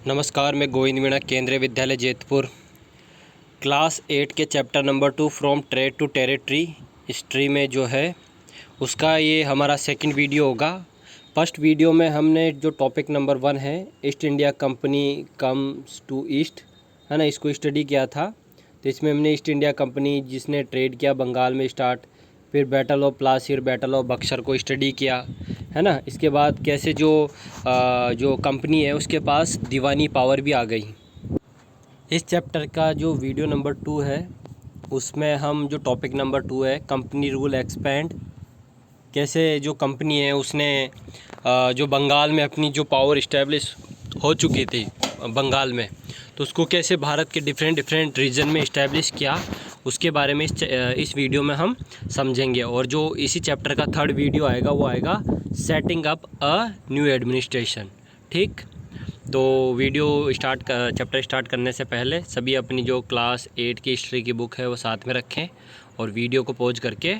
नमस्कार, मैं गोविंद मीणा, केंद्रीय विद्यालय जैतपुर, क्लास 8 के chapter number 2 from trade to territory history में जो है उसका ये हमारा सेकंड वीडियो होगा। फर्स्ट वीडियो में हमने जो टॉपिक नंबर 1 है East India Company comes to east, है ना, इसको स्टडी किया था। तो इसमें हमने ईस्ट इंडिया कंपनी जिसने ट्रेड किया बंगाल में स्टार्ट, फिर बैटल ऑफ प्लासी और बैटल ऑफ बक्सर को स्टडी किया, है ना। इसके बाद कैसे जो कंपनी है उसके पास दीवानी पावर भी आ गई। इस चैप्टर का जो वीडियो नंबर 2 है उसमें हम जो टॉपिक नंबर 2 है कंपनी रूल एक्सपेंड, कैसे जो कंपनी है उसने जो बंगाल में अपनी जो पावर इस्टेब्लिश हो चुकी थी बंगाल में, तो उसको कैसे भारत के डिफरेंट रीजन में इस्टेब्लिश किया, उसके बारे में इस वीडियो में हम समझेंगे। और जो इसी चैप्टर का थर्ड वीडियो आएगा वो आएगा setting up a new administration. ठीक, तो चैप्टर स्टार्ट करने से पहले सभी अपनी जो क्लास 8 की हिस्ट्री की बुक है वो साथ में रखें और वीडियो को पॉज करके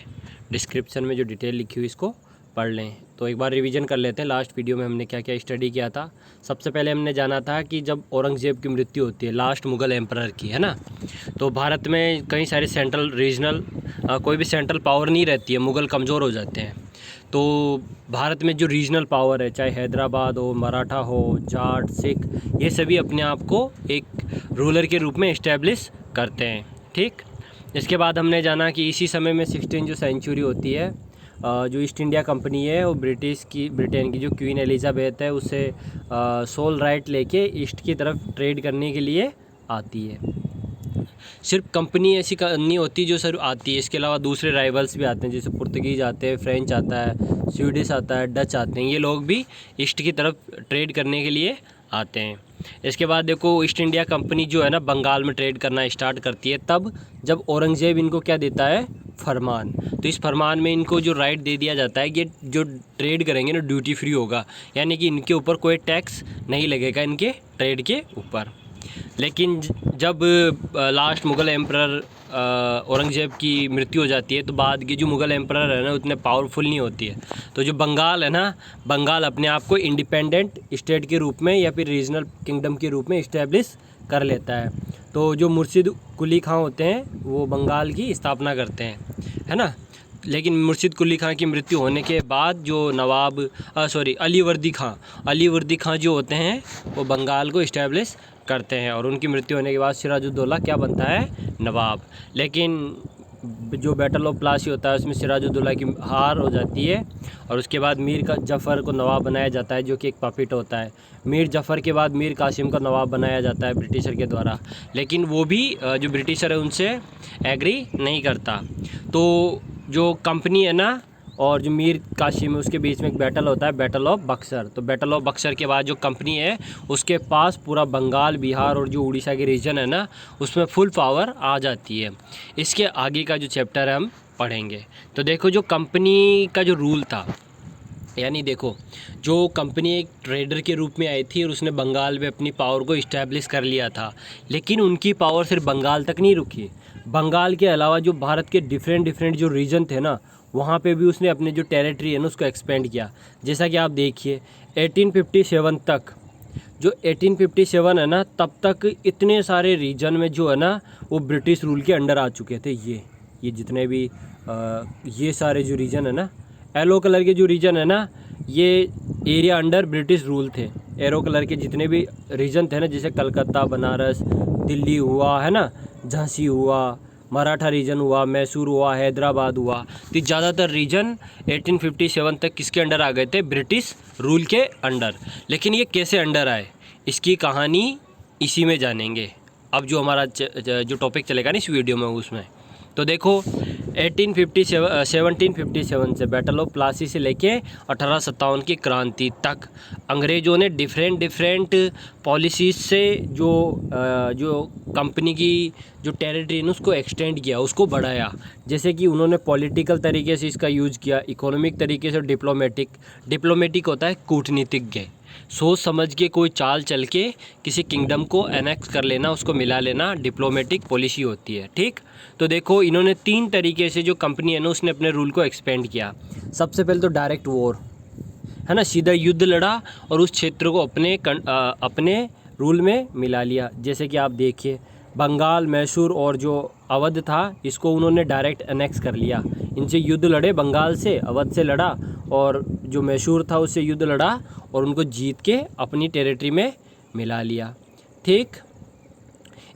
डिस्क्रिप्शन में जो डिटेल लिखी हुई इसको पढ़ लें। तो एक बार रिवीजन कर लेते हैं लास्ट वीडियो में हमने क्या क्या स्टडी किया था। सबसे पहले हमने जाना था कि जब औरंगज़ेब की मृत्यु होती है, लास्ट मुग़ल एम्परर की, है ना, तो भारत में कई सारे सेंट्रल रीजनल कोई भी सेंट्रल पावर नहीं रहती है, मुग़ल कमज़ोर हो जाते हैं। तो भारत में जो रीजनल पावर है, चाहे हैदराबाद हो, मराठा हो, जाट, सिख, ये सभी अपने आप को एक रूलर के रूप में इस्टेब्लिश करते हैं। ठीक, इसके बाद हमने जाना कि इसी समय में 16 जो सेंचुरी होती है, जो ईस्ट इंडिया कंपनी है वो ब्रिटेन की जो क्वीन एलिज़ाबेथ है उससे सोल राइट लेके ईस्ट की तरफ ट्रेड करने के लिए आती है। सिर्फ कंपनी ऐसी नहीं होती जो सर आती है, इसके अलावा दूसरे राइवल्स भी आते हैं, जैसे पुर्तगीज आते हैं, फ्रेंच आता है, स्वीडिश आता है, डच आते हैं, ये लोग भी ईस्ट की तरफ ट्रेड करने के लिए आते हैं। इसके बाद देखो ईस्ट इंडिया कंपनी जो है ना बंगाल में ट्रेड करना स्टार्ट करती है तब जब औरंगज़ेब इनको क्या देता है, फरमान। तो इस फरमान में इनको जो राइट दे दिया जाता है कि जो ट्रेड करेंगे ना ड्यूटी फ्री होगा, यानी कि इनके ऊपर कोई टैक्स नहीं लगेगा इनके ट्रेड के ऊपर। लेकिन जब लास्ट मुग़ल एम्परर औरंगज़ेब की मृत्यु हो जाती है तो बाद की जो मुग़ल एम्परर है ना उतने पावरफुल नहीं होती है, तो जो बंगाल है ना, बंगाल अपने आप को इंडिपेंडेंट स्टेट के रूप में या फिर रीजनल किंगडम के रूप में इस्टेब्लिश कर लेता है। तो जो मुर्शिद कुली खां होते हैं वो बंगाल की स्थापना करते हैं, है ना। लेकिन मुर्शिद कुली खां की मृत्यु होने के बाद जो अलीवर्दी खां जो होते हैं वो बंगाल को इस्टेब्लिश करते हैं और उनकी मृत्यु होने के बाद सिराजुद्दौला क्या बनता है, नवाब। लेकिन जो बैटल ऑफ प्लासी होता है उसमें सिराजुद्दौला की हार हो जाती है और उसके बाद मीर जफ़र को नवाब बनाया जाता है, जो कि एक पपेट होता है। मीर जफ़र के बाद मीर कासिम का नवाब बनाया जाता है ब्रिटिशर के द्वारा, लेकिन वो भी जो ब्रिटिशर है उनसे एग्री नहीं करता। तो जो कंपनी है ना और जो मीर कासिम है उसके बीच में एक बैटल होता है, बैटल ऑफ बक्सर। तो बैटल ऑफ बक्सर के बाद जो कंपनी है उसके पास पूरा बंगाल, बिहार और जो उड़ीसा के रीजन है ना उसमें फुल पावर आ जाती है। इसके आगे का जो चैप्टर है हम पढ़ेंगे। तो देखो जो कंपनी का जो रूल था, यानी देखो जो कंपनी एक ट्रेडर के रूप में आई थी और उसने बंगाल में अपनी पावर को इस्टेब्लिश कर लिया था, लेकिन उनकी पावर सिर्फ बंगाल तक नहीं रुकी। बंगाल के अलावा जो भारत के डिफरेंट जो रीजन थे ना वहाँ पे भी उसने अपने जो टेरिटरी है ना उसको एक्सपेंड किया। जैसा कि आप देखिए 1857 तक, जो 1857 है ना तब तक इतने सारे रीजन में जो है ना वो ब्रिटिश रूल के अंडर आ चुके थे। ये जितने भी ये सारे जो रीजन है ना, येलो कलर के जो रीजन है ना ये एरिया अंडर ब्रिटिश रूल थे। एरो कलर के जितने भी रीजन थे ना, जैसे कलकत्ता, बनारस, दिल्ली हुआ, है ना, झांसी हुआ, मराठा रीजन हुआ, मैसूर हुआ, हैदराबाद हुआ, तो ज़्यादातर रीजन 1857 तक किसके अंडर आ गए थे, ब्रिटिश रूल के अंडर। लेकिन ये कैसे अंडर आए इसकी कहानी इसी में जानेंगे। अब जो हमारा जो टॉपिक चलेगा ना इस वीडियो में उसमें, तो देखो 1757 से बैटल ऑफ प्लासी से लेके 1857 की क्रांति तक अंग्रेज़ों ने डिफरेंट पॉलिसीज़ से जो कंपनी की जो टेरिटरी है उसको एक्सटेंड किया, उसको बढ़ाया। जैसे कि उन्होंने पॉलिटिकल तरीके से इसका यूज़ किया, इकोनॉमिक तरीके से डिप्लोमेटिक होता है कूटनीतिज्ञ, सोच समझ के कोई चाल चल के किसी किंगडम को एनेक्स कर लेना, उसको मिला लेना, डिप्लोमेटिक पॉलिसी होती है। ठीक, तो देखो इन्होंने 3 तरीके से जो कंपनी है ना उसने अपने रूल को एक्सपेंड किया। सबसे पहले तो डायरेक्ट वॉर, है ना, सीधा युद्ध लड़ा और उस क्षेत्र को अपने रूल में मिला लिया। जैसे कि आप देखिए, बंगाल, मैसूर और जो अवध था इसको उन्होंने डायरेक्ट एनेक्स कर लिया। इनसे युद्ध लड़े, बंगाल से, अवध से लड़ा, और जो मैसूर था उससे युद्ध लड़ा और उनको जीत के अपनी टेरिटरी में मिला लिया। ठीक,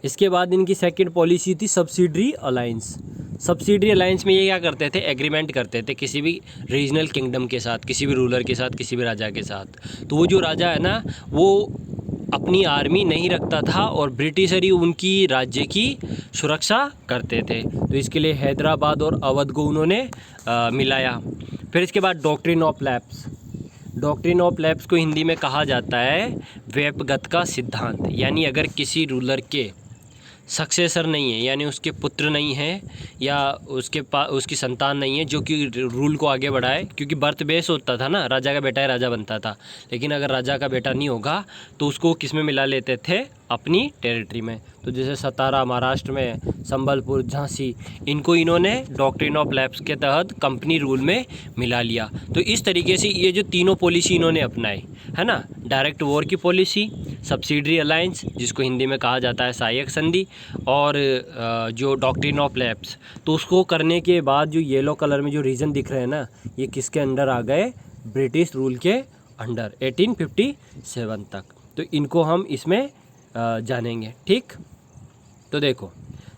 इसके बाद इनकी सेकंड पॉलिसी थी सब्सिडरी अलायंस। सब्सिडरी अलायंस में ये क्या करते थे, एग्रीमेंट करते थे किसी भी रीजनल किंगडम के साथ, किसी भी रूलर के साथ, किसी भी राजा के साथ। तो वो जो राजा है ना, वो अपनी आर्मी नहीं रखता था और ब्रिटिशर ही उनकी राज्य की सुरक्षा करते थे। तो इसके लिए हैदराबाद और अवध को उन्होंने मिलाया। फिर इसके बाद doctrine of lapse. Doctrine of lapse को हिंदी में कहा जाता है व्यपगत का सिद्धांत। यानी अगर किसी रूलर के सक्सेसर नहीं है, यानी उसके पुत्र नहीं है या उसकी संतान नहीं है जो कि रूल को आगे बढ़ाए, क्योंकि बर्थ बेस होता था ना, राजा का बेटा है राजा बनता था। लेकिन अगर राजा का बेटा नहीं होगा तो उसको किस में मिला लेते थे, अपनी टेरिटरी में। तो जैसे सतारा महाराष्ट्र में, संबलपुर, झांसी, इनको इन्होंने डॉक्ट्रिन ऑफ लैप्स के तहत कंपनी रूल में मिला लिया। तो इस तरीके से ये जो तीनों पॉलिसी इन्होंने अपनाई है ना, डायरेक्ट वॉर की पॉलिसी, सब्सिडरी अलायंस जिसको हिंदी में कहा जाता है सहायक संधि, और जो डॉक्ट्रिन ऑफ लैप्स, तो उसको करने के बाद जो येलो कलर में जो रीजन दिख रहे हैं ना, ये किसके अंडर आ गए, ब्रिटिश रूल के अंडर 1857 तक। तो इनको हम इसमें जानेंगे। ठीक, तो देखो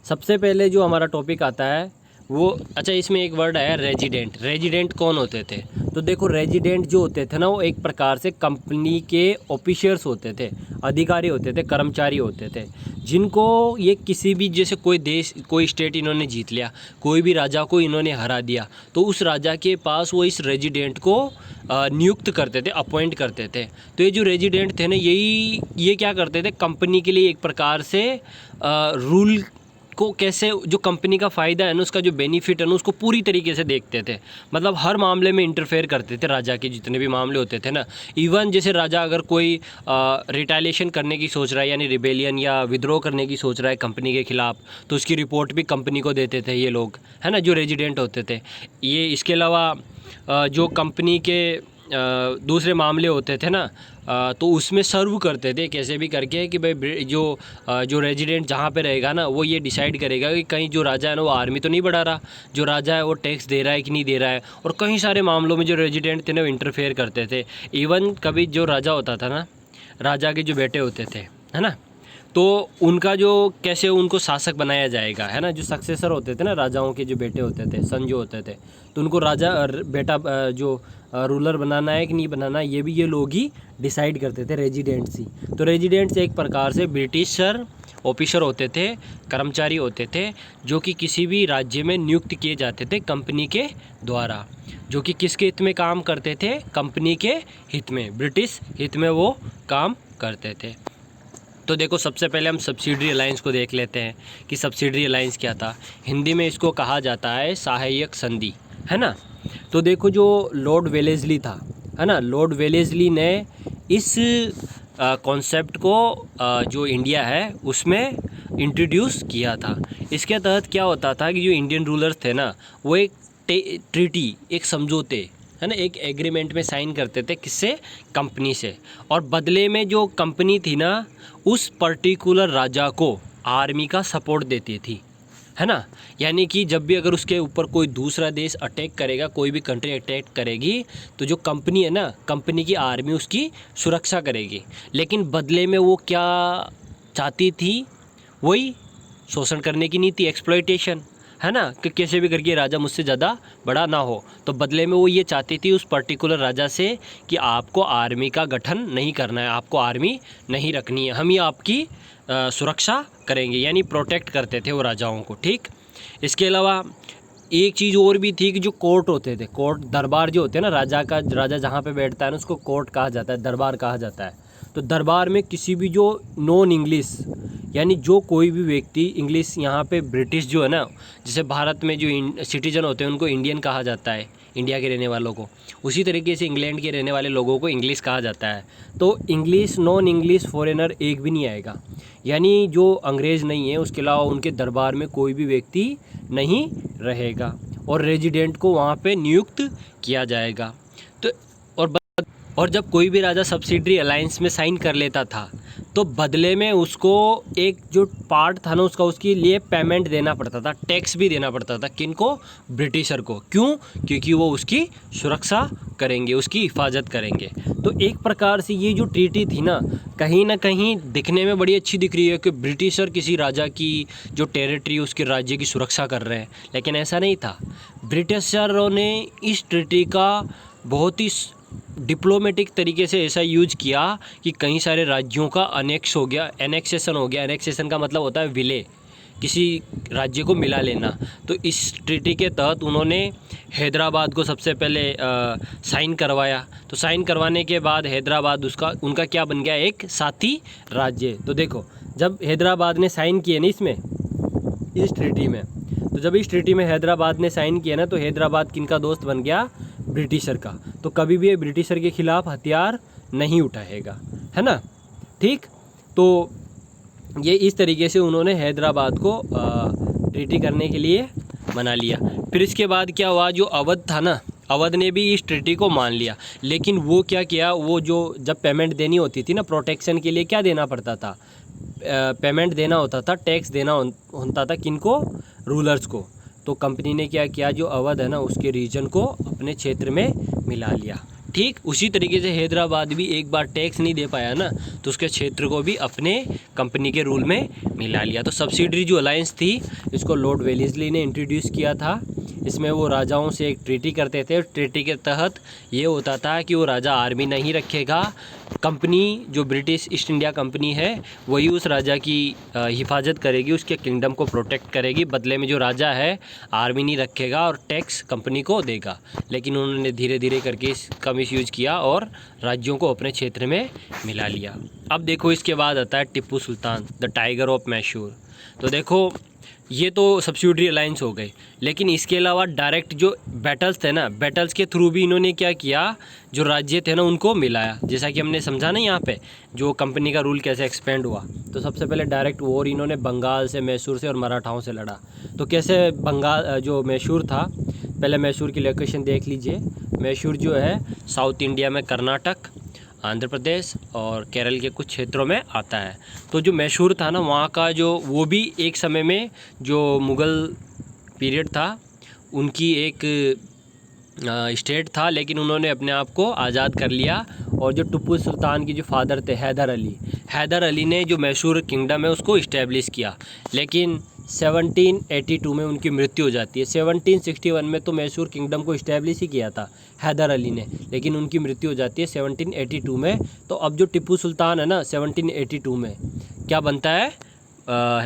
सबसे पहले जो हमारा टॉपिक आता है वो, अच्छा इसमें एक वर्ड आया रेजिडेंट। रेजिडेंट कौन होते थे, तो देखो रेजिडेंट जो होते थे ना, वो एक प्रकार से कंपनी के ऑफिशियल्स होते थे, अधिकारी होते थे, कर्मचारी होते थे, जिनको ये किसी भी, जैसे कोई देश, कोई स्टेट इन्होंने जीत लिया, कोई भी राजा को इन्होंने हरा दिया, तो उस राजा के पास वो इस रेजिडेंट को नियुक्त करते थे, अपॉइंट करते थे। तो ये जो रेजिडेंट थे ना, ये क्या करते थे, कंपनी के लिए एक प्रकार से रूल को कैसे, जो कंपनी का फ़ायदा है ना, उसका जो बेनिफिट है ना, उसको पूरी तरीके से देखते थे। मतलब हर मामले में इंटरफेयर करते थे, राजा के जितने भी मामले होते थे ना। इवन जैसे राजा अगर कोई रिटालिएशन करने की सोच रहा है, यानी रिबेलियन या विद्रोह करने की सोच रहा है कंपनी के ख़िलाफ़, तो उसकी रिपोर्ट भी कंपनी को देते थे ये लोग, है ना, जो रेजिडेंट होते थे ये। इसके अलावा जो कंपनी के दूसरे मामले होते थे ना, तो उसमें सर्व करते थे कैसे भी करके कि भाई जो रेजिडेंट जहाँ पे रहेगा ना, वो ये डिसाइड करेगा कि कहीं जो राजा है ना वो आर्मी तो नहीं बढ़ा रहा, जो राजा है वो टैक्स दे रहा है कि नहीं दे रहा है। और कई सारे मामलों में जो रेजिडेंट थे ना वो इंटरफेयर करते थे। इवन कभी जो राजा होता था ना, राजा के जो बेटे होते थे, है ना, तो उनका जो कैसे उनको शासक बनाया जाएगा, है ना, जो सक्सेसर होते थे ना, राजाओं के जो बेटे होते थे, सन जो होते थे, तो उनको राजा बेटा जो रूलर बनाना है कि नहीं बनाना, ये भी ये लोग ही डिसाइड करते थे, रेजिडेंट्स ही। तो रेजिडेंट्स एक प्रकार से ब्रिटिशर ऑफिसर होते थे, कर्मचारी होते थे, जो कि किसी भी राज्य में नियुक्त किए जाते थे कंपनी के द्वारा, जो कि किसके हित में काम करते थे, कंपनी के हित में, ब्रिटिश हित में वो काम करते थे। तो देखो सबसे पहले हम सब्सिडरी अलायंस को देख लेते हैं कि सब्सिडरी अलायंस क्या था। हिंदी में इसको कहा जाता है सहायक संधि, है ना। तो देखो जो लॉर्ड वेलेस्ली था, है ना, लॉर्ड वेलेस्ली ने इस कॉन्सेप्ट को जो इंडिया है उसमें इंट्रोड्यूस किया था। इसके तहत क्या होता था कि जो इंडियन रूलर्स थे ना, वो एक ट्रीटी, एक समझौते, है ना, एक एग्रीमेंट में साइन करते थे, किससे, कंपनी से। और बदले में जो कंपनी थी ना, उस पर्टिकुलर राजा को आर्मी का सपोर्ट देती थी, है ना। यानी कि जब भी अगर उसके ऊपर कोई दूसरा देश अटैक करेगा, कोई भी कंट्री अटैक करेगी, तो जो कंपनी है ना, कंपनी की आर्मी उसकी सुरक्षा करेगी। लेकिन बदले में वो क्या चाहती थी, वही शोषण करने की नीति, एक्सप्लॉयटेशन, है ना, कि कैसे भी करके राजा मुझसे ज़्यादा बड़ा ना हो। तो बदले में वो ये चाहती थी उस पर्टिकुलर राजा से कि आपको आर्मी का गठन नहीं करना है, आपको आर्मी नहीं रखनी है, हम ही आपकी सुरक्षा करेंगे, यानी प्रोटेक्ट करते थे वो राजाओं को। ठीक, इसके अलावा एक चीज़ और भी थी कि जो कोर्ट होते थे, कोर्ट दरबार जो होते हैं ना, राजा जहाँ पे बैठता है ना, उसको कोर्ट कहा जाता है, दरबार कहा जाता है। तो दरबार में किसी भी जो नॉन इंग्लिश, यानी जो कोई भी व्यक्ति इंग्लिश, यहाँ पे ब्रिटिश जो है ना, जैसे भारत में जो सिटीजन होते हैं उनको इंडियन कहा जाता है, इंडिया के रहने वालों को, उसी तरीके से इंग्लैंड के रहने वाले लोगों को इंग्लिश कहा जाता है। तो इंग्लिश, नॉन इंग्लिश फॉरेनर एक भी नहीं आएगा, यानी जो अंग्रेज़ नहीं है उसके अलावा उनके दरबार में कोई भी व्यक्ति नहीं रहेगा, और रेजिडेंट को वहाँ पे नियुक्त किया जाएगा। तो और जब कोई भी राजा सब्सिडरी अलायंस में साइन कर लेता था, तो बदले में उसको एक जो पार्ट था ना उसका, उसके लिए पेमेंट देना पड़ता था, टैक्स भी देना पड़ता था। किनको? ब्रिटिशर को। क्यों? क्योंकि वो उसकी सुरक्षा करेंगे, उसकी हिफाजत करेंगे। तो एक प्रकार से ये जो ट्रीटी थी ना कहीं दिखने में बड़ी अच्छी दिख रही है कि ब्रिटिशर किसी राजा की जो टेरिटरी उसके राज्य की सुरक्षा कर रहे हैं, लेकिन ऐसा नहीं था। ब्रिटिशरों ने इस ट्रीटी का बहुत ही डिप्लोमेटिक तरीके से ऐसा यूज किया कि कई सारे राज्यों का अनेक्स हो गया, एनेक्सेशन हो गया। एनेक्सेशन का मतलब होता है विलय, किसी राज्य को मिला लेना। तो इस ट्रीटी के तहत उन्होंने हैदराबाद को सबसे पहले साइन करवाया। तो साइन करवाने के बाद हैदराबाद उनका क्या बन गया? एक साथी राज्य। तो देखो, जब हैदराबाद ने साइन किए ना इस ट्रीटी में, तो जब इस ट्रीटी में हैदराबाद ने साइन किया ना, तो हैदराबाद किनका दोस्त बन गया? ब्रिटिशर का। तो कभी भी ये ब्रिटिशर के खिलाफ हथियार नहीं उठाएगा, है ना? ठीक। तो ये इस तरीके से उन्होंने हैदराबाद को ट्रीटी करने के लिए मना लिया। फिर इसके बाद क्या हुआ? जो अवध था ना, अवध ने भी इस ट्रीटी को मान लिया। लेकिन वो क्या किया, वो जो जब पेमेंट देनी होती थी ना प्रोटेक्शन के लिए, क्या देना पड़ता था? पेमेंट देना होता था, टैक्स देना होता था। किनको? रूलर्स को। तो कंपनी ने क्या किया, जो अवध है ना उसके रीजन को अपने क्षेत्र में मिला लिया। ठीक उसी तरीके से हैदराबाद भी एक बार टैक्स नहीं दे पाया ना, तो उसके क्षेत्र को भी अपने कंपनी के रूल में मिला लिया। तो सब्सिडरी जो अलायंस थी, इसको लॉर्ड वेलेस्ली ने इंट्रोड्यूस किया था। इसमें वो राजाओं से एक ट्रीटी करते थे। ट्रीटी के तहत ये होता था कि वो राजा आर्मी नहीं रखेगा, कंपनी जो ब्रिटिश ईस्ट इंडिया कंपनी है वही उस राजा की हिफाजत करेगी, उसके किंगडम को प्रोटेक्ट करेगी। बदले में जो राजा है आर्मी नहीं रखेगा और टैक्स कंपनी को देगा। लेकिन उन्होंने धीरे धीरे करके इसका मिसयूज किया और राज्यों को अपने क्षेत्र में मिला लिया। अब देखो, इसके बाद आता है टिप्पू सुल्तान, द टाइगर ऑफ मैसूर। तो देखो, ये तो सब्सिडियरी अलायंस हो गए, लेकिन इसके अलावा डायरेक्ट जो बैटल्स थे ना, बैटल्स के थ्रू भी इन्होंने क्या किया, जो राज्य थे ना उनको मिलाया। जैसा कि हमने समझा ना यहाँ पे जो कंपनी का रूल कैसे एक्सपेंड हुआ। तो सबसे पहले डायरेक्ट वॉर इन्होंने बंगाल से, मैसूर से और मराठाओं से लड़ा। तो कैसे बंगाल जो मैसूर था, पहले मैसूर की लोकेशन देख लीजिए। मैसूर जो है साउथ इंडिया में कर्नाटक, आंध्र प्रदेश और केरल के कुछ क्षेत्रों में आता है। तो जो मैसूर था ना, वहाँ का जो वो भी एक समय में जो मुग़ल पीरियड था उनकी एक स्टेट था, लेकिन उन्होंने अपने आप को आज़ाद कर लिया। और जो टिप्पू सुल्तान की जो फादर थे हैदर अली ने जो मैसूर किंगडम है उसको इस्टेब्लिश किया। लेकिन 1782 में उनकी मृत्यु हो जाती है। 1761 में तो मैसूर किंगडम को इस्टेब्लिश ही किया था हैदर अली ने, लेकिन उनकी मृत्यु हो जाती है 1782 में। तो अब जो टिप्पू सुल्तान है ना 1782 में क्या बनता है,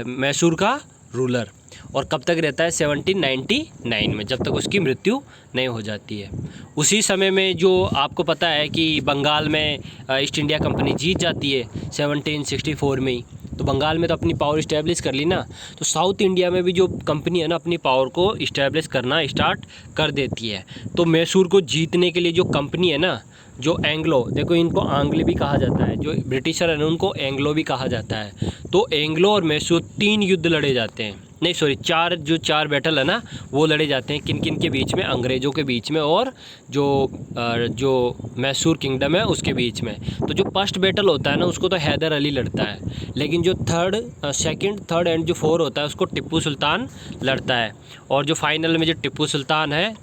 मैसूर का रूलर। और कब तक रहता है? 1799 में, जब तक उसकी मृत्यु नहीं हो जाती है। उसी समय में जो आपको पता है कि बंगाल में ईस्ट इंडिया कंपनी जीत जाती है 1764 में ही। तो बंगाल में तो अपनी पावर इस्टेब्लिश कर ली ना, तो साउथ इंडिया में भी जो कंपनी है ना अपनी पावर को इस्टेब्लिश करना स्टार्ट कर देती है। तो मैसूर को जीतने के लिए जो कंपनी है ना, जो एंग्लो, देखो इनको आंग्ले भी कहा जाता है, जो ब्रिटिशर है ना उनको एंग्लो भी कहा जाता है। तो एंग्लो और मैसूर 3 युद्ध लड़े जाते हैं, नहीं सॉरी 4 बैटल है ना वो लड़े जाते हैं। किन किन के बीच में? अंग्रेज़ों के बीच में और जो मैसूर किंगडम है उसके बीच में। तो जो फर्स्ट बैटल होता है ना उसको तो हैदर अली लड़ता है, लेकिन जो सेकंड, थर्ड एंड जो 4 होता है उसको टिप्पू सुल्तान लड़ता है। और जो फाइनल में जो टिप्पू सुल्तान है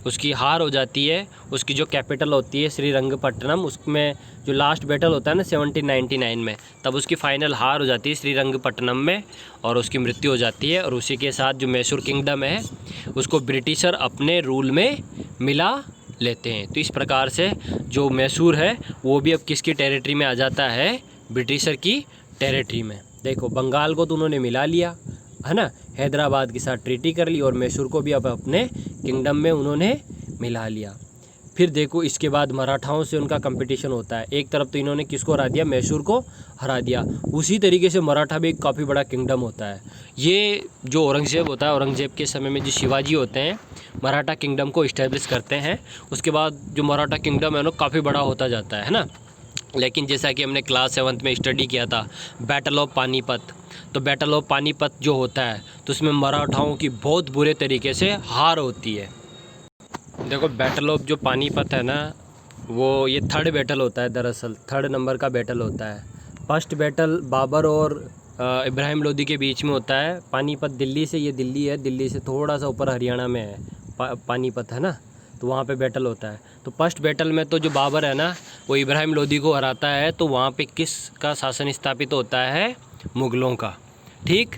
उसकी हार हो जाती है। उसकी जो कैपिटल होती है श्रीरंगपट्टनम, उसमें जो लास्ट बैटल होता है ना 1799 में, तब उसकी फाइनल हार हो जाती है श्रीरंगपट्टनम में और उसकी मृत्यु हो जाती है। और उसी के साथ जो मैसूर किंगडम है उसको ब्रिटिशर अपने रूल में मिला लेते हैं। तो इस प्रकार से जो मैसूर है वो भी अब किसकी टेरिटरी में आ जाता है? ब्रिटिशर की टेरिटरी में। देखो, बंगाल को तो उन्होंने मिला लिया है ना, हैदराबाद के साथ ट्रीटी कर ली और मैसूर को भी अब अपने किंगडम में उन्होंने मिला लिया। फिर देखो, इसके बाद मराठाओं से उनका कंपटीशन होता है। एक तरफ तो इन्होंने किसको हरा दिया? मैसूर को हरा दिया। उसी तरीके से मराठा भी एक काफ़ी बड़ा किंगडम होता है। ये जो औरंगज़ेब होता है, औरंगज़ेब के समय में जो शिवाजी होते हैं मराठा किंगडम को इस्टेब्लिश करते हैं। उसके बाद जो मराठा किंगडम है ना काफ़ी बड़ा होता जाता है ना। लेकिन जैसा कि हमने क्लास 7th में स्टडी किया था बैटल ऑफ पानीपत, तो बैटल ऑफ पानीपत जो होता है तो उसमें मराठाओं की बहुत बुरे तरीके से हार होती है। देखो, बैटल ऑफ जो पानीपत है ना वो ये 3rd बैटल होता है, दरअसल 3rd नंबर का बैटल होता है। फर्स्ट बैटल बाबर और इब्राहिम लोदी के बीच में होता है। पानीपत दिल्ली से, ये दिल्ली है, दिल्ली से थोड़ा सा ऊपर हरियाणा में है पानीपत, है ना, तो वहाँ पे बैटल होता है। तो फर्स्ट बैटल में तो जो बाबर है ना वो इब्राहिम लोदी को हराता है, तो वहाँ पे किस का शासन स्थापित होता है? मुग़लों का, ठीक।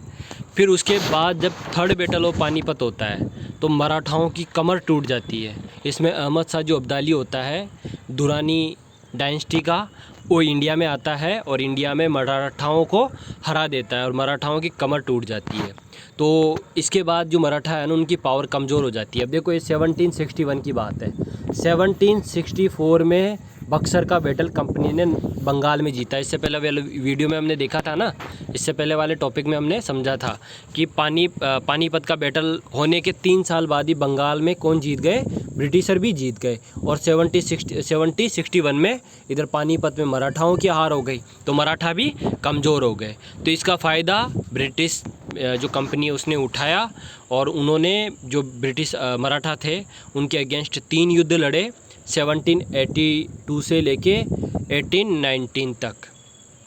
फिर उसके बाद जब थर्ड बैटल ऑफ पानीपत होता है तो मराठाओं की कमर टूट जाती है। इसमें अहमद शाह जो अब्दाली होता है दुरानी डायनेस्टी का, वो इंडिया में आता है और इंडिया में मराठाओं को हरा देता है और मराठाओं की कमर टूट जाती है। तो इसके बाद जो मराठा है ना उनकी पावर कमज़ोर हो जाती है। अब देखो ये 1761 की बात है। 1764 में बक्सर का बैटल कंपनी ने बंगाल में जीता। इससे पहले वाले वीडियो में हमने देखा था ना, इससे पहले वाले टॉपिक में हमने समझा था कि पानीपत का बैटल होने के 3 साल बाद ही बंगाल में कौन जीत गए? ब्रिटिशर भी जीत गए। और 1761 में इधर पानीपत में मराठाओं की हार हो गई, तो मराठा भी कमज़ोर हो गए। तो इसका फ़ायदा ब्रिटिश जो कंपनी है उसने उठाया और उन्होंने जो ब्रिटिश मराठा थे उनके अगेंस्ट 3 युद्ध लड़े 1782 से लेके 1819 तक।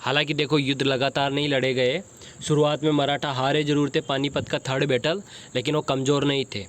हालांकि देखो युद्ध लगातार नहीं लड़े गए। शुरुआत में मराठा हारे जरूर थे पानीपत का थर्ड बैटल, लेकिन वो कमज़ोर नहीं थे।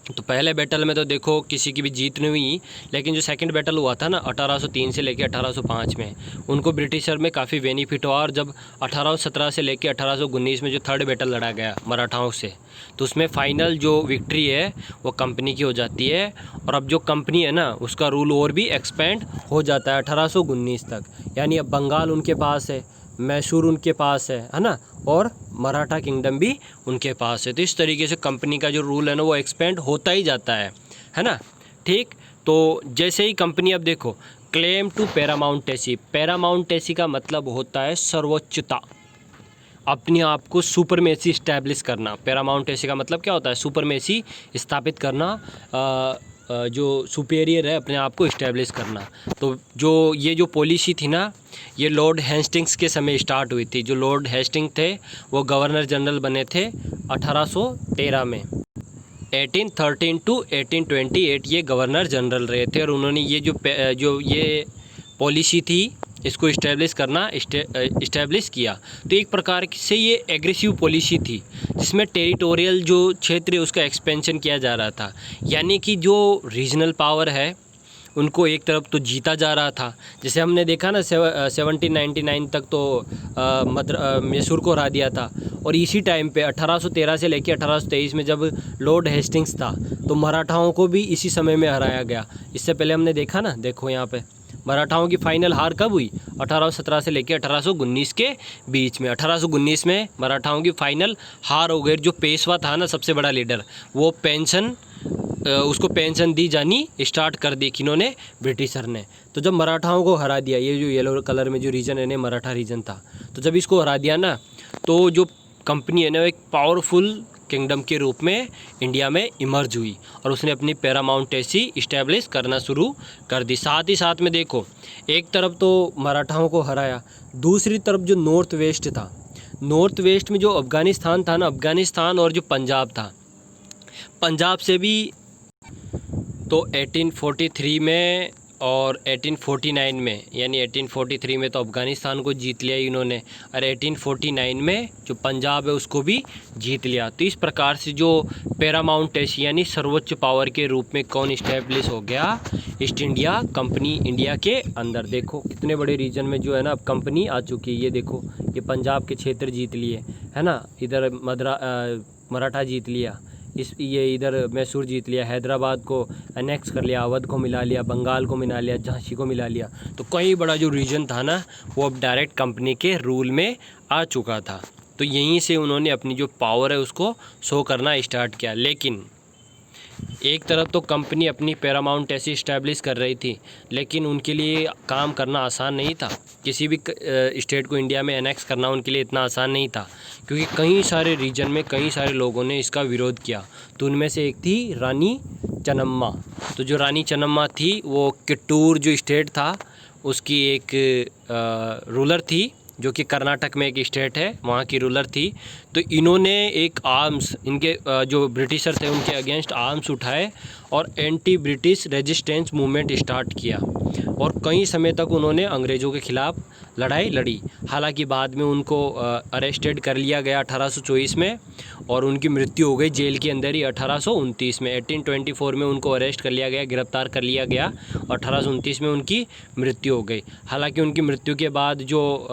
तो पहले बैटल में तो देखो किसी की भी जीत नहीं हुई, लेकिन जो सेकंड बैटल हुआ था ना 1803 से लेके 1805 में, उनको ब्रिटिशर में काफ़ी बेनिफिट हुआ। और जब 1817 से लेके 1819 में जो थर्ड बैटल लड़ा गया मराठाओं से, तो उसमें फ़ाइनल जो विक्ट्री है वो कंपनी की हो जाती है। और अब जो कंपनी है ना उसका रूल और भी एक्सपेंड हो जाता है 1819 तक। यानी अब बंगाल उनके पास है, मैसूर उनके पास है ना, और मराठा किंगडम भी उनके पास है। तो इस तरीके से कंपनी का जो रूल है ना वो एक्सपेंड होता ही जाता है ना, ठीक। तो जैसे ही कंपनी, अब देखो क्लेम टू पैरामाउंटेसी, पैरामाउंटेसी का मतलब होता है सर्वोच्चता, अपने आप को सुपरमेसी इस्टेब्लिश करना। पैरामाउंटेसी का मतलब क्या होता है? सुपरमेसी स्थापित करना, जो सुपेरियर है अपने आप को इस्टेब्लिश करना। तो जो ये जो पॉलिसी थी ना ये लॉर्ड हेस्टिंग्स के समय स्टार्ट हुई थी। जो लॉर्ड हेस्टिंग्स थे वो गवर्नर जनरल बने थे 1813 में। 1813 टू 1828 ये गवर्नर जनरल रहे थे और उन्होंने ये जो ये पॉलिसी थी इसको इस्टेब्लिश किया। तो एक प्रकार से ये एग्रेसिव पॉलिसी थी जिसमें टेरिटोरियल जो क्षेत्र है उसका एक्सपेंशन किया जा रहा था। यानी कि जो रीजनल पावर है उनको एक तरफ तो जीता जा रहा था। जैसे हमने देखा ना 1799 तक तो मैसूर को हरा दिया था। और इसी टाइम पे 1813 से लेकर 1823 में जब लॉर्ड हेस्टिंग्स था तो मराठाओं को भी इसी समय में हराया गया। इससे पहले हमने देखा ना, देखो यहाँ पे मराठाओं की फाइनल हार कब हुई? 1817 से लेकर 1819 के बीच में। 1819 में मराठाओं की फाइनल हार हो गई। जो पेशवा था ना सबसे बड़ा लीडर, वो उसको पेंशन दी जानी स्टार्ट कर दी किन्होंने? ब्रिटिशर ने। तो जब मराठाओं को हरा दिया, ये जो येलो कलर में जो रीजन है ना मराठा रीजन था, तो जब इसको हरा दिया ना तो जो कंपनी है ना एक पावरफुल किंगडम के रूप में इंडिया में इमर्ज हुई और उसने अपनी पैरामाउंटेसी इस्टेब्लिश करना शुरू कर दी। साथ ही साथ में देखो एक तरफ तो मराठाओं को हराया, दूसरी तरफ जो नॉर्थ वेस्ट था, नॉर्थ वेस्ट में जो अफ़गानिस्तान था ना, अफ़गानिस्तान और जो पंजाब था, पंजाब से भी तो 1843 में और 1849 में, यानी 1843 में तो अफ़गानिस्तान को जीत लिया इन्होंने और 1849 में जो पंजाब है उसको भी जीत लिया। तो इस प्रकार से जो पैरामाउंटेसी यानी सर्वोच्च पावर के रूप में कौन इस्टेब्लिश हो गया? ईस्ट इंडिया कंपनी इंडिया के अंदर। देखो कितने बड़े रीजन में जो है ना अब कंपनी आ चुकी है। ये देखो ये पंजाब के क्षेत्र जीत लिए, है ना, इधर मराठा जीत लिया, ये इधर मैसूर जीत लिया, हैदराबाद को अनेक्स कर लिया, अवध को मिला लिया, बंगाल को मिला लिया, झांसी को मिला लिया। तो कई बड़ा जो रीजन था ना वो अब डायरेक्ट कंपनी के रूल में आ चुका था। तो यहीं से उन्होंने अपनी जो पावर है उसको शो करना स्टार्ट किया। लेकिन एक तरफ तो कंपनी अपनी पैरामाउंटेसी इस्टेब्लिश कर रही थी, लेकिन उनके लिए काम करना आसान नहीं था। किसी भी स्टेट को इंडिया में एनेक्स करना उनके लिए इतना आसान नहीं था, क्योंकि कई सारे रीजन में कई सारे लोगों ने इसका विरोध किया। तो उनमें से एक थी रानी चन्नम्मा। तो जो रानी चन्नम्मा थी वो किट्टूर जो स्टेट था उसकी एक रूलर थी, जो कि कर्नाटक में एक स्टेट है, वहाँ की रूलर थी। तो इन्होंने एक आर्म्स, इनके जो ब्रिटिशर थे उनके अगेंस्ट आर्म्स उठाए और anti British resistance movement start किया और कई समय तक उन्होंने अंग्रेज़ों के ख़िलाफ़ लड़ाई लड़ी। हालांकि बाद में उनको अरेस्टेड कर लिया गया 1824 में और उनकी मृत्यु हो गई जेल के अंदर ही 1829 में। 1824 में उनको अरेस्ट कर लिया गया, गिरफ्तार कर लिया गया और 1829 में उनकी मृत्यु हो गई। हालांकि उनकी मृत्यु के बाद जो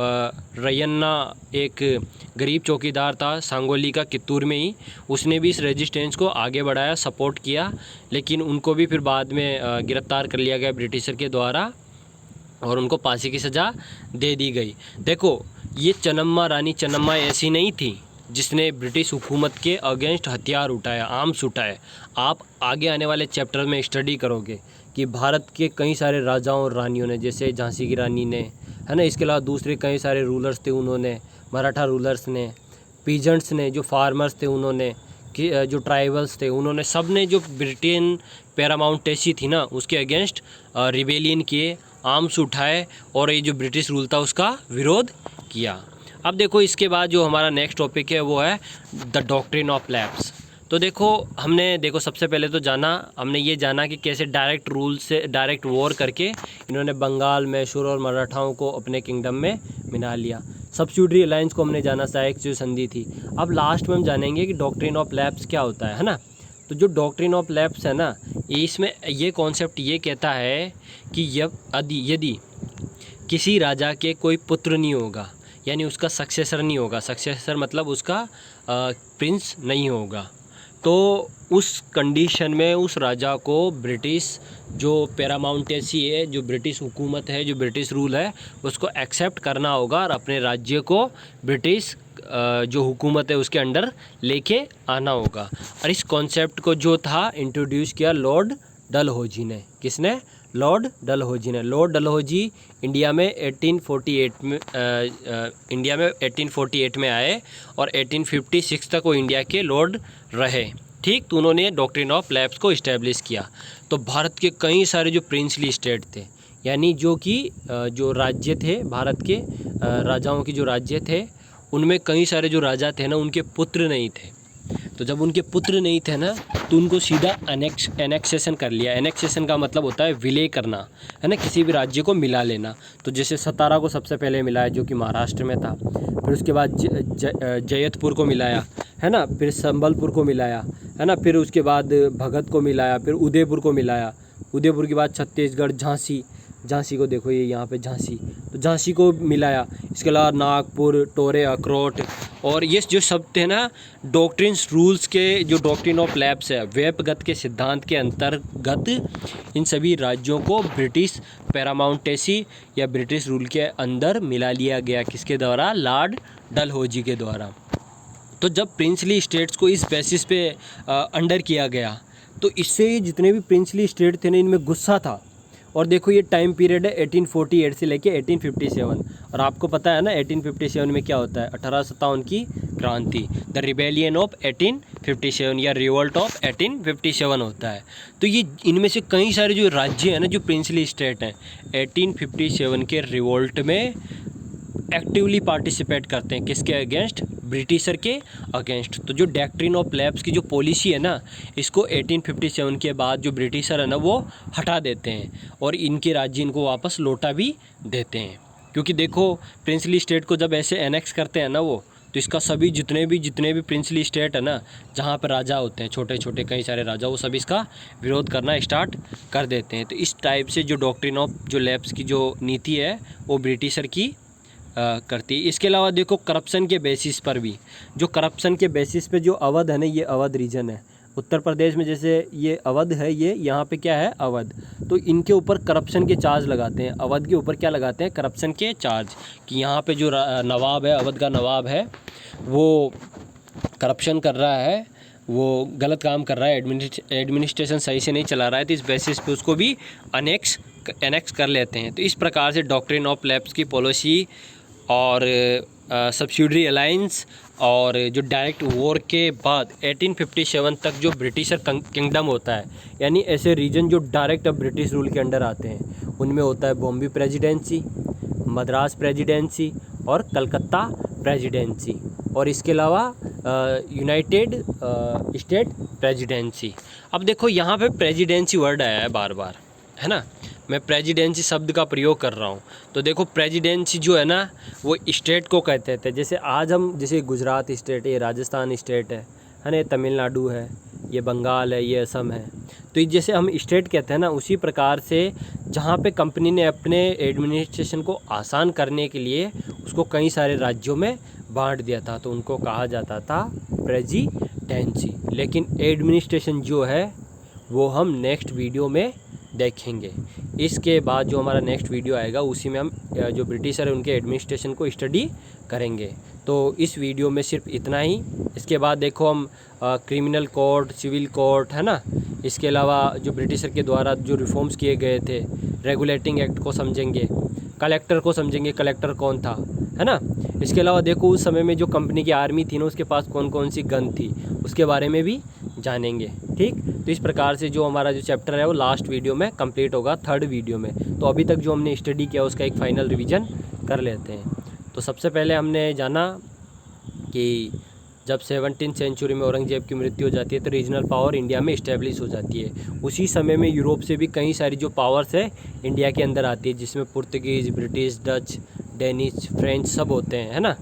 रैयन्ना एक गरीब चौकीदार था सांगोली का, कित्तूर में ही, उसने भी इस रेजिस्टेंस को आगे बढ़ाया, सपोर्ट किया, लेकिन उनको भी फिर बाद में गिरफ्तार कर लिया गया ब्रिटिशर के द्वारा और उनको फांसी की सज़ा दे दी गई। देखो, ये चन्नम्मा रानी चन्नम्मा ऐसी नहीं थी जिसने ब्रिटिश हुकूमत के अगेंस्ट हथियार उठाया, आर्म्स उठाए। आप आगे आने वाले चैप्टर में स्टडी करोगे कि भारत के कई सारे राजाओं और रानियों ने, जैसे झांसी की रानी ने, है ना, इसके अलावा दूसरे कई सारे रूलर्स थे, उन्होंने, मराठा रूलर्स ने, पीजेंट्स ने, जो फार्मर्स थे उन्होंने, कि जो ट्राइबल्स थे उन्होंने, सब ने जो ब्रिटेन पैरामाउंटेसी थी ना उसके अगेंस्ट रिबेलियन किए, आर्म्स उठाए और ये जो ब्रिटिश रूल था उसका विरोध किया। अब देखो, इसके बाद जो हमारा नेक्स्ट टॉपिक है वो है द डॉक्ट्रिन ऑफ लैप्स। तो देखो सबसे पहले तो हमने ये जाना कि कैसे डायरेक्ट रूल से डायरेक्ट वॉर करके इन्होंने बंगाल, मैसूर और मराठाओं को अपने किंगडम में मिला लिया। सब्सिडियरी अलायंस को हमने जाना, सहायक जो संधि थी। अब लास्ट में हम जानेंगे कि डॉक्ट्रिन ऑफ लैप्स क्या होता है ना। तो जो डॉक्ट्रिन ऑफ लैप्स है ना, इसमें ये कॉन्सेप्ट ये कहता है कि यदि किसी राजा के कोई पुत्र नहीं होगा, यानी उसका सक्सेसर नहीं होगा, सक्सेसर मतलब उसका प्रिंस नहीं होगा, तो उस कंडीशन में उस राजा को ब्रिटिश जो पैरामाउंटेसी है, जो ब्रिटिश हुकूमत है, जो ब्रिटिश रूल है, उसको एक्सेप्ट करना होगा और अपने राज्य को ब्रिटिश जो हुकूमत है उसके अंडर लेके आना होगा। और इस कॉन्सेप्ट को जो था इंट्रोड्यूस किया लॉर्ड डलहौजी ने। किसने? लॉर्ड डलहौजी ने। लॉर्ड डलहौजी इंडिया में 1848 में आए और 1856 तक वो इंडिया के लॉर्ड रहे। ठीक, तो उन्होंने डॉक्ट्रिन ऑफ लैप्स को इस्टेब्लिश किया। तो भारत के कई सारे जो प्रिंसली स्टेट थे, यानी जो कि जो राज्य थे भारत के, राजाओं के जो राज्य थे, उनमें कई सारे जो राजा थे ना, उनके पुत्र नहीं थे। तो जब उनके पुत्र नहीं थे ना, तो उनको सीधा एनेक्सेशन कर लिया। एनेक्सेशन का मतलब होता है विलय करना, है ना, किसी भी राज्य को मिला लेना। तो जैसे सतारा को सबसे पहले मिलाया, जो कि महाराष्ट्र में था, फिर उसके बाद जयतपुर को मिलाया, है ना, फिर संबलपुर को मिलाया, है ना, फिर उसके बाद भगत को मिलाया, फिर उदयपुर को मिलाया, उदयपुर के बाद छत्तीसगढ़, झांसी को देखो, ये यहाँ पे झांसी, तो झांसी को मिलाया। इसके अलावा नागपुर, टोरे, अखरोट, और ये जो सब थे ना डॉक्ट्रिन्स रूल्स के, जो डॉक्ट्रिन ऑफ लैप्स है, वेपगत के सिद्धांत के अंतर्गत इन सभी राज्यों को ब्रिटिश पैरामाउंटेसी या ब्रिटिश रूल के अंदर मिला लिया गया। किसके द्वारा? लॉर्ड डलहौजी के द्वारा। तो जब प्रिंसली स्टेट्स को इस बेसिस पे अंडर किया गया, तो इससे जितने भी प्रिंसली स्टेट थे ना, इनमें गुस्सा था। और देखो, ये टाइम पीरियड है 1848 से लेके 1857, और आपको पता है ना 1857 में क्या होता है? 1857 की क्रांति, द रिबेलियन ऑफ 1857 या रिवोल्ट ऑफ 1857 होता है। तो ये इनमें से कई सारे जो राज्य हैं ना, जो प्रिंसली स्टेट हैं, 1857 के रिवोल्ट में एक्टिवली पार्टिसिपेट करते हैं। किसके अगेंस्ट? ब्रिटिशर के अगेंस्ट। तो जो डॉक्ट्रिन ऑफ लैप्स की जो पॉलिसी है ना, इसको 1857 के बाद जो ब्रिटिशर है ना, वो हटा देते हैं और इनके राज्य इनको वापस लौटा भी देते हैं। क्योंकि देखो, प्रिंसली स्टेट को जब ऐसे एनेक्स करते हैं ना वो, तो इसका सभी जितने भी प्रिंसली स्टेट है ना, जहाँ पर राजा होते हैं, छोटे छोटे कई सारे राजा, वो सभी इसका विरोध करना स्टार्ट कर देते हैं। तो इस टाइप से जो डॉक्ट्रिन ऑफ जो लैप्स की जो नीति है, वो ब्रिटिशर की करती है। इसके अलावा देखो, करप्शन के बेसिस पर भी, जो करप्शन के बेसिस पे जो अवध है ना, ये अवध रीजन है उत्तर प्रदेश में, जैसे ये अवध है, ये यहाँ पे क्या है? अवध। तो इनके ऊपर करप्शन के चार्ज लगाते हैं। अवध के ऊपर क्या लगाते हैं? करप्शन के चार्ज, कि यहाँ पे जो नवाब है, अवध का नवाब है, वो करप्शन कर रहा है, वो गलत काम कर रहा है, एडमिनिस्ट्रेशन सही से नहीं चला रहा है, तो इस बेसिस पे उसको भी एनेक्स कर लेते हैं। तो इस प्रकार से डॉक्ट्रिन ऑफ लैप्स की पॉलिसी और सब्सिडियरी अलायंस और जो डायरेक्ट वॉर के बाद 1857 तक जो ब्रिटिशर किंगडम होता है, यानी ऐसे रीजन जो डायरेक्ट अब ब्रिटिश रूल के अंडर आते हैं, उनमें होता है बॉम्बे प्रेसिडेंसी, मद्रास प्रेसिडेंसी और कलकत्ता प्रेसिडेंसी। और इसके अलावा यूनाइटेड स्टेट प्रेसिडेंसी। अब देखो यहाँ पे प्रेसिडेंसी वर्ड आया है बार बार, है ना, मैं प्रेसिडेंसी शब्द का प्रयोग कर रहा हूँ। तो देखो प्रेसिडेंसी जो है ना वो स्टेट को कहते थे। जैसे आज हम, जैसे गुजरात स्टेट है, ये राजस्थान स्टेट है ना, ये तमिलनाडु है, ये बंगाल है, ये असम है। तो ये जैसे हम स्टेट कहते हैं ना, उसी प्रकार से जहाँ पे कंपनी ने अपने एडमिनिस्ट्रेशन को आसान करने के लिए उसको कई सारे राज्यों में बांट दिया था, तो उनको कहा जाता था प्रेसिडेंसी। लेकिन एडमिनिस्ट्रेशन जो है वो हम नेक्स्ट वीडियो में देखेंगे। इसके बाद जो हमारा नेक्स्ट वीडियो आएगा उसी में हम जो ब्रिटिशर है उनके एडमिनिस्ट्रेशन को स्टडी करेंगे। तो इस वीडियो में सिर्फ इतना ही। इसके बाद देखो हम क्रिमिनल कोर्ट, सिविल कोर्ट, है ना, इसके अलावा जो ब्रिटिशर के द्वारा जो रिफॉर्म्स किए गए थे, रेगुलेटिंग एक्ट को समझेंगे, कलेक्टर को समझेंगे, कलेक्टर कौन था, है ना। इसके अलावा देखो उस समय में जो कंपनी की आर्मी थी ना, उसके पास कौन कौन सी गन थी, उसके बारे में भी जानेंगे। ठीक, तो इस प्रकार से जो हमारा जो चैप्टर है वो लास्ट वीडियो में कंप्लीट होगा, थर्ड वीडियो में। तो अभी तक जो हमने स्टडी किया उसका एक फाइनल रिवीजन कर लेते हैं। तो सबसे पहले हमने जाना कि जब 17वीं सेंचुरी में औरंगजेब की मृत्यु हो जाती है तो रीजनल पावर इंडिया में इस्टेब्लिश हो जाती है। उसी समय में यूरोप से भी कई सारी जो पावर्स है इंडिया के अंदर आती है, जिसमें Portuguese, British, Dutch, Danish, French सब होते हैं, है ना।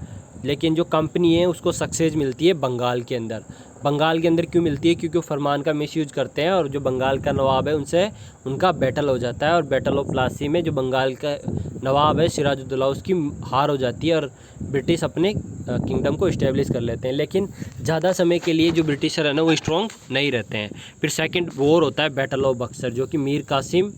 लेकिन जो कंपनी है उसको सक्सेस मिलती है बंगाल के अंदर। बंगाल के अंदर क्यों मिलती है? क्योंकि वो फरमान का मिसयूज करते हैं और जो बंगाल का नवाब है उनसे उनका बैटल हो जाता है, और बैटल ऑफ प्लासी में जो बंगाल का नवाब है सिराजुद्दौला, उसकी हार हो जाती है और ब्रिटिश अपने किंगडम को इस्टेब्लिश कर लेते हैं। लेकिन ज़्यादा समय के लिए जो ब्रिटिशर है ना वो स्ट्रॉन्ग नहीं रहते हैं। फिर सेकंड वॉर होता है बैटल ऑफ बक्सर, जो कि मीर कासिम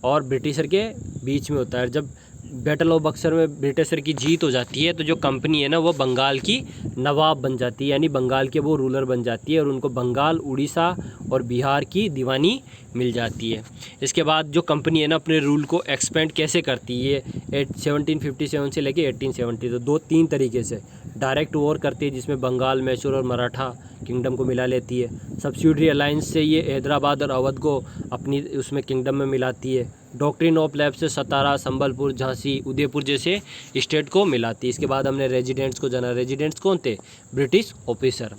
और ब्रिटिशर के बीच में होता है। जब बैटल ऑफ बक्सर में ब्रिटिशर की जीत हो जाती है तो जो कंपनी है ना वो बंगाल की नवाब बन जाती है, यानी बंगाल के वो रूलर बन जाती है और उनको बंगाल, उड़ीसा और बिहार की दीवानी मिल जाती है। इसके बाद जो कंपनी है ना अपने रूल को एक्सपेंड कैसे करती है, 1757 से लेके 1870, तो 2-3 तरीके से। डायरेक्ट वॉर करती है जिसमें बंगाल, मैसूर और मराठा किंगडम को मिला लेती है। सब्सिडियरी अलायंस से ये हैदराबाद और अवध को अपनी उसमें किंगडम में मिलाती है। डॉक्ट्रिन ऑफ लैब से सतारा, संबलपुर, झांसी, उदयपुर जैसे स्टेट को मिलाती है। इसके बाद हमने रेजिडेंट्स को जाना। रेजिडेंट्स कौन थे? British officer.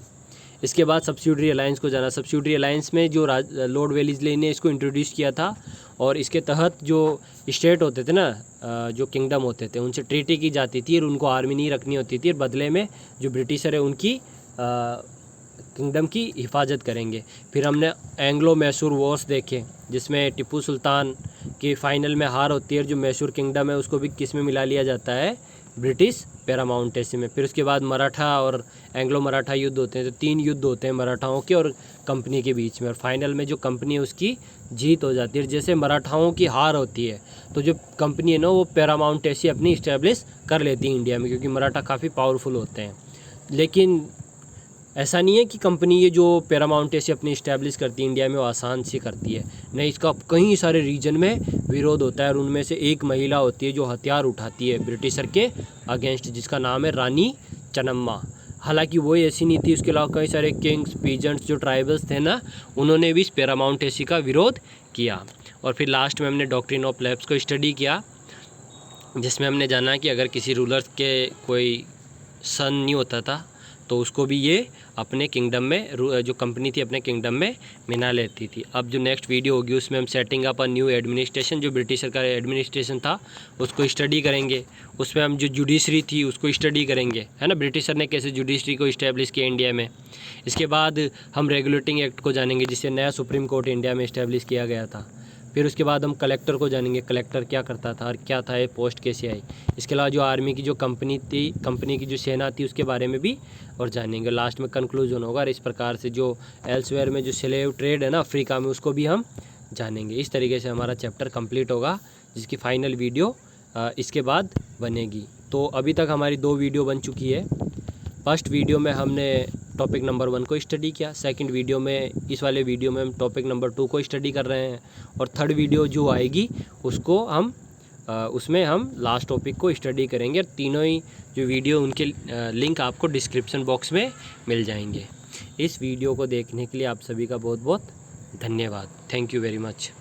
इसके बाद सब्सिडियरी अलायंस को जाना। सब्सिडियरी अलायंस में जो लॉर्ड वेलेस्ली ने इसको इंट्रोड्यूस किया था, और इसके तहत जो स्टेट होते थे ना, जो किंगडम होते थे, उनसे ट्रीटी की जाती थी और उनको आर्मी नहीं रखनी होती थी, और बदले में जो ब्रिटिशर है उनकी किंगडम की हिफाजत करेंगे। फिर हमने एंग्लो मैसूर वॉर्स देखे, जिसमें टीपू सुल्तान की फाइनल में हार होती है। जो मैसूर किंगडम है उसको भी किस में मिला लिया जाता है? ब्रिटिश पैरामाउंटेसी में। फिर उसके बाद मराठा और एंग्लो मराठा युद्ध होते हैं। तो 3 युद्ध होते हैं मराठाओं के और कंपनी के बीच में, और फाइनल में जो कंपनी है उसकी जीत हो जाती है। जैसे मराठाओं की हार होती है तो जो कंपनी है ना वो पैरामाउंटेसी अपनी इस्टेब्लिश कर लेती है इंडिया में, क्योंकि मराठा काफ़ी पावरफुल होते हैं। लेकिन ऐसा नहीं है कि कंपनी ये जो पैरामाउंटेसी अपनी इस्टेब्लिश करती है इंडिया में वो आसान से करती है, नहीं, इसका कई सारे रीजन में विरोध होता है। और उनमें से एक महिला होती है जो हथियार उठाती है ब्रिटिशर के अगेंस्ट, जिसका नाम है रानी चन्नम्मा। हालांकि वो ऐसी नहीं थी, उसके अलावा कई सारे किंग्स, पीजेंट्स, जो ट्राइबल्स थे ना, उन्होंने भी इस पैरामाउंटेसी का विरोध किया। और फिर लास्ट में हमने डॉक्ट्रिन ऑफ लैब्स को स्टडी किया, जिसमें हमने जाना कि अगर किसी रूलर के कोई सन नहीं होता था तो उसको भी ये अपने किंगडम में, जो कंपनी थी अपने किंगडम में मिला लेती थी। अब जो नेक्स्ट वीडियो होगी उसमें हम setting up a new administration, जो ब्रिटिशर का एडमिनिस्ट्रेशन था उसको स्टडी करेंगे। उसमें हम जो जुडिशरी थी उसको स्टडी करेंगे, है ना, ब्रिटिशर ने कैसे जुडिशरी को इस्टेब्लिश किया इंडिया में। इसके बाद हम रेगुलेटिंग एक्ट को जानेंगे, जिससे नया सुप्रीम कोर्ट इंडिया में इस्टेब्लिश किया गया था। फिर उसके बाद हम कलेक्टर को जानेंगे, कलेक्टर क्या करता था और क्या था ये पोस्ट कैसे आई। इसके अलावा जो आर्मी की जो कंपनी थी, कंपनी की जो सेना थी, उसके बारे में भी और जानेंगे। लास्ट में कंक्लूजन होगा। और इस प्रकार से जो एल्सवेयर में जो स्लेव ट्रेड है ना अफ्रीका में, उसको भी हम जानेंगे। इस तरीके से हमारा चैप्टर कंप्लीट होगा, जिसकी फाइनल वीडियो इसके बाद बनेगी। तो अभी तक हमारी 2 वीडियो बन चुकी है। फर्स्ट वीडियो में हमने टॉपिक नंबर 1 को स्टडी किया, सेकंड वीडियो में, इस वाले वीडियो में हम टॉपिक नंबर 2 को स्टडी कर रहे हैं, और थर्ड वीडियो जो आएगी उसको हम उसमें हम लास्ट टॉपिक को स्टडी करेंगे। और तीनों ही जो वीडियो उनके लिंक आपको डिस्क्रिप्शन बॉक्स में मिल जाएंगे। इस वीडियो को देखने के लिए आप सभी का बहुत बहुत धन्यवाद। Thank you very much.